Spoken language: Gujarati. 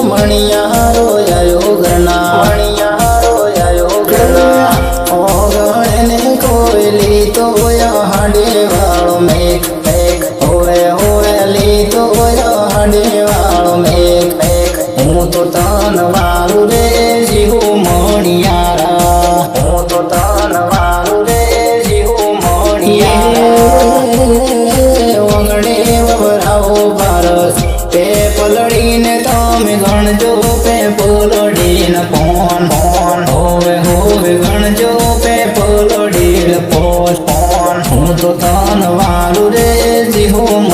મણિયારો આયો ઘરના ઓગણે કોઈ લીધો હાંડે વાળો મેઘ હોવે લીધો હાંડે વાળો મેઘ હું તો તન વાળું રે જીવું મણિયારા હું તો તન વાળું રે જીવું મણિયારા ઓગણે વવરાવો ભારત પે પલડીને તમે ગણજો પે પલડીને પોન હોવે ગણજો પે પલડીને પોન હું તો તન વાળું રે જીવું